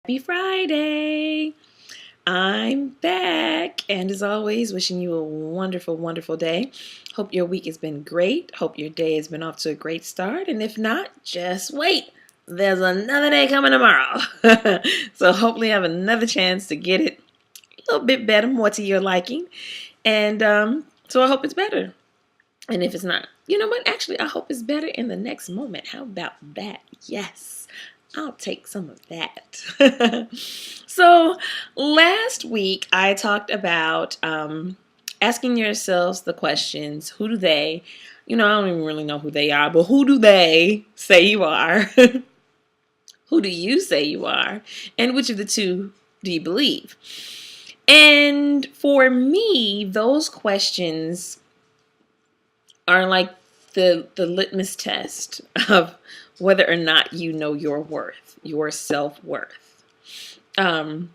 Happy Friday! I'm back, and as always, wishing you a wonderful, wonderful day. Hope your week has been great. Hope your day has been off to a great start, and if not, just wait. There's another day coming tomorrow. So hopefully I have another chance to get it a little bit better, more to your liking. And so I hope it's better. And if it's not, you know what? Actually, I hope it's better in the next moment. How about that? Yes, I'll take some of that. So, last week I talked about asking yourselves the questions who do they, I don't even really know who they are, but who do they say you are? Who do you say you are? And which of the two do you believe? And for me, those questions are like the litmus test of whether or not you know your worth, your self-worth. And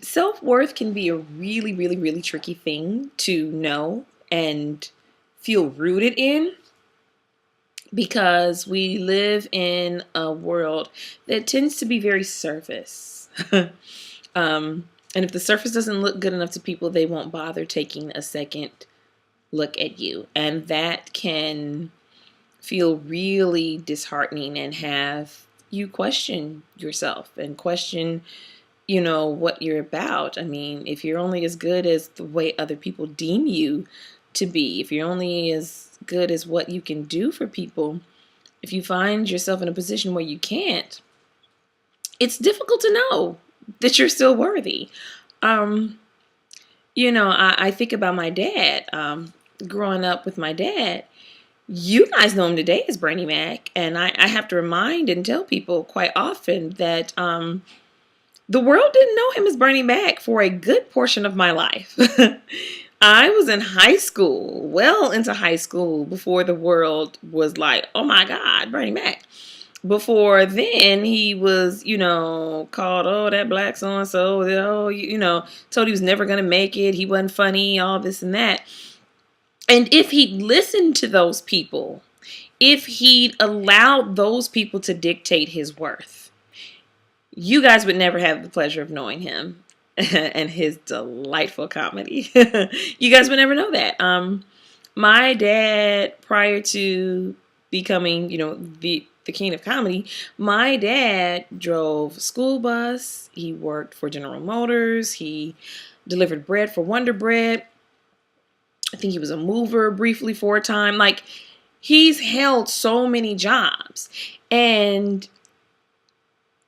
self-worth can be a really, really, really tricky thing to know and feel rooted in because we live in a world that tends to be very surface. And if the surface doesn't look good enough to people, they won't bother taking a second look at you. And that can feel really disheartening and have you question yourself and question, what you're about. I mean, if you're only as good as the way other people deem you to be, if you're only as good as what you can do for people, if you find yourself in a position where you can't, it's difficult to know that you're still worthy. I think about my dad. Growing up with my dad, you guys know him today as Bernie Mac, and I have to remind and tell people quite often that the world didn't know him as Bernie Mac for a good portion of my life. I was in high school, well into high school, before the world was like, oh my God, Bernie Mac. Before then, he was, called, oh, that black so-and-so, told he was never going to make it. He wasn't funny, all this and that. And if he'd listened to those people, if he'd allowed those people to dictate his worth, you guys would never have the pleasure of knowing him and his delightful comedy. You guys would never know that. My dad, prior to becoming, the king of comedy, my dad drove a school bus. He worked for General Motors. He delivered bread for Wonder Bread. I think he was a mover briefly for a time. Like, he's held so many jobs. And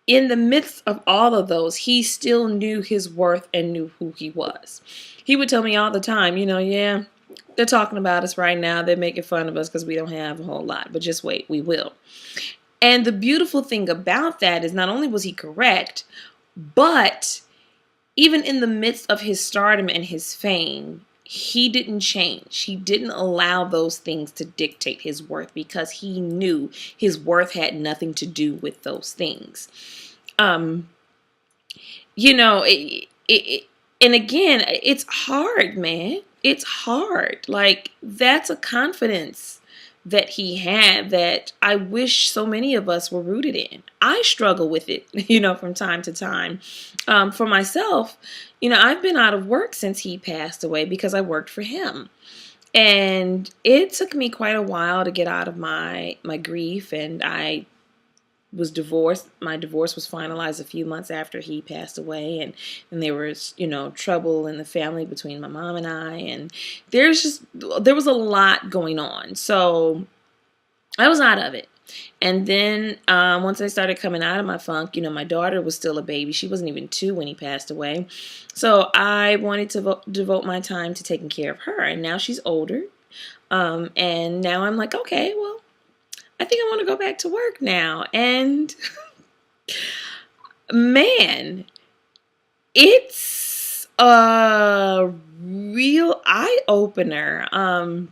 in the midst of all of those, he still knew his worth and knew who he was. He would tell me all the time, yeah, they're talking about us right now. They're making fun of us because we don't have a whole lot. But just wait, we will. And the beautiful thing about that is not only was he correct, but even in the midst of his stardom and his fame, he didn't change. He didn't allow those things to dictate his worth because he knew his worth had nothing to do with those things. And again, it's hard, man. It's hard. Like, that's a confidence that he had that I wish so many of us were rooted in. I struggle with it, from time to time. For myself, I've been out of work since he passed away because I worked for him. And it took me quite a while to get out of my grief, and I was divorced. My divorce was finalized a few months after he passed away, and there was, trouble in the family between my mom and I, and there was a lot going on. So I was out of it. And then once I started coming out of my funk, my daughter was still a baby. She wasn't even 2 when he passed away. So I wanted to devote my time to taking care of her. And now she's older. And now I'm like, okay, well, I think I want to go back to work now. And man, it's a real eye-opener.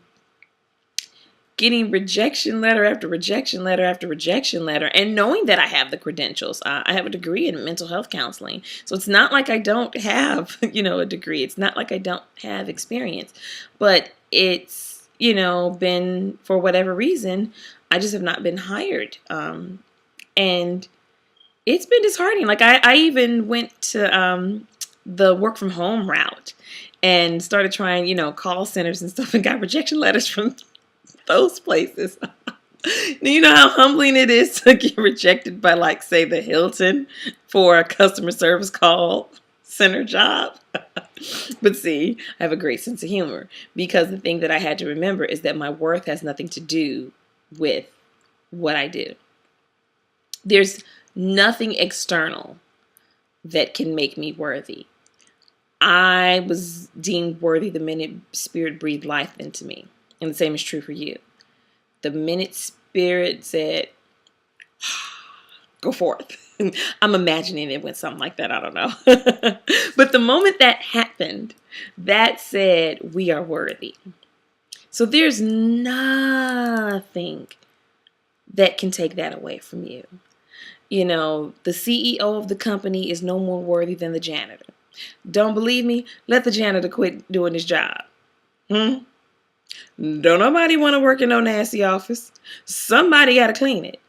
Getting rejection letter after rejection letter after rejection letter, and knowing that I have the credentials. I have a degree in mental health counseling. So it's not like I don't have, a degree. It's not like I don't have experience. But it's, been, for whatever reason, I just have not been hired. And it's been disheartening. Like I even went to the work from home route and started trying, call centers and stuff and got rejection letters from those places. Do you know how humbling it is to get rejected by, like, say, the Hilton for a customer service call center job? But see, I have a great sense of humor because the thing that I had to remember is that my worth has nothing to do with what I do. There's nothing external that can make me worthy. I was deemed worthy the minute Spirit breathed life into me. And the same is true for you. The minute Spirit said, go forth. I'm imagining it went something like that. I don't know. But the moment that happened, that said, we are worthy. So there's nothing that can take that away from you. The CEO of the company is no more worthy than the janitor. Don't believe me? Let the janitor quit doing his job. Don't nobody want to work in no nasty office. Somebody got to clean it.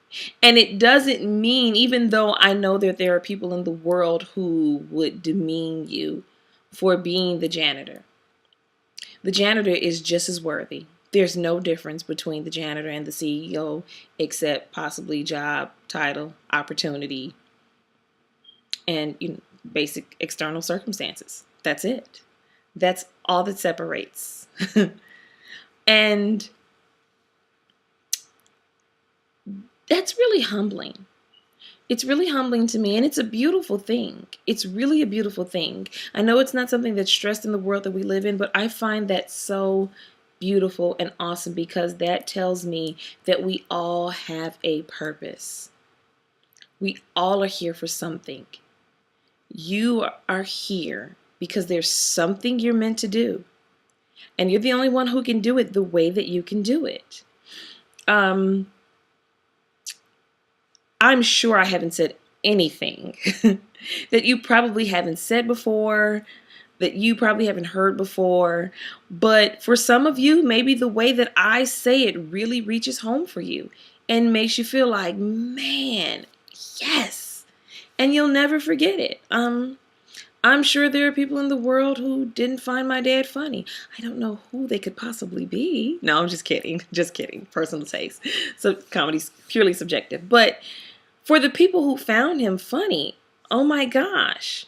And it doesn't mean, even though I know that there are people in the world who would demean you for being the janitor is just as worthy. There's no difference between the janitor and the CEO except possibly job, title, opportunity, and basic external circumstances. That's it. That's all that separates. And that's really humbling. It's really humbling to me, and it's a beautiful thing. It's really a beautiful thing. I know it's not something that's stressed in the world that we live in, but I find that so beautiful and awesome because that tells me that we all have a purpose. We all are here for something. You are here because there's something you're meant to do, and you're the only one who can do it the way that you can do it. I'm sure I haven't said anything that you probably haven't said before, that you probably haven't heard before. But for some of you, maybe the way that I say it really reaches home for you and makes you feel like, man, yes. And you'll never forget it. I'm sure there are people in the world who didn't find my dad funny. I don't know who they could possibly be. No, I'm just kidding. Just kidding. Personal taste. So comedy's purely subjective. But for the people who found him funny, oh my gosh,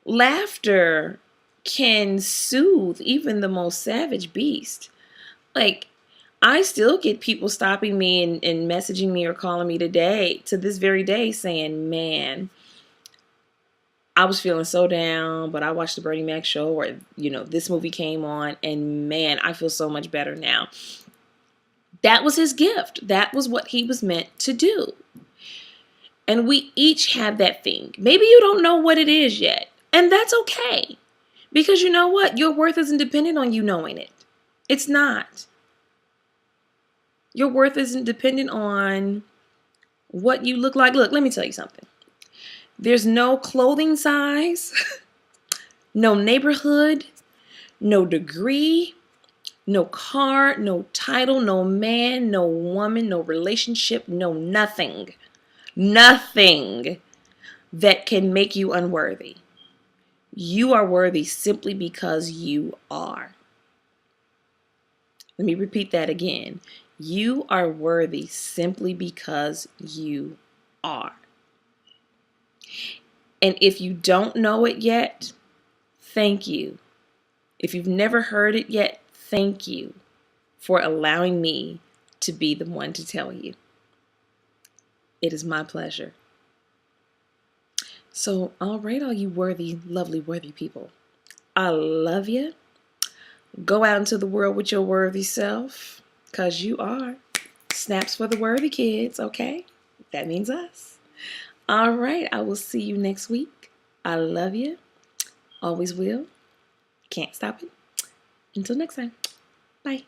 laughter can soothe even the most savage beast. Like, I still get people stopping me and messaging me or calling me today, to this very day, saying, man, I was feeling so down, but I watched the Bernie Mac show, or, this movie came on, and man, I feel so much better now. That was his gift. That was what he was meant to do. And we each have that thing. Maybe you don't know what it is yet, and that's okay. Because you know what? Your worth isn't dependent on you knowing it. It's not. Your worth isn't dependent on what you look like. Look, let me tell you something. There's no clothing size, no neighborhood, no degree, no car, no title, no man, no woman, no relationship, no nothing. Nothing that can make you unworthy. You are worthy simply because you are. Let me repeat that again. You are worthy simply because you are. And if you don't know it yet, thank you. If you've never heard it yet, thank you for allowing me to be the one to tell you. It is my pleasure. So, all right, all you worthy, lovely, worthy people, I love you. Go out into the world with your worthy self, because you are. Snaps for the worthy kids, okay? That means us. All right, I will see you next week. I love you. Always will. Can't stop it. Until next time. Bye.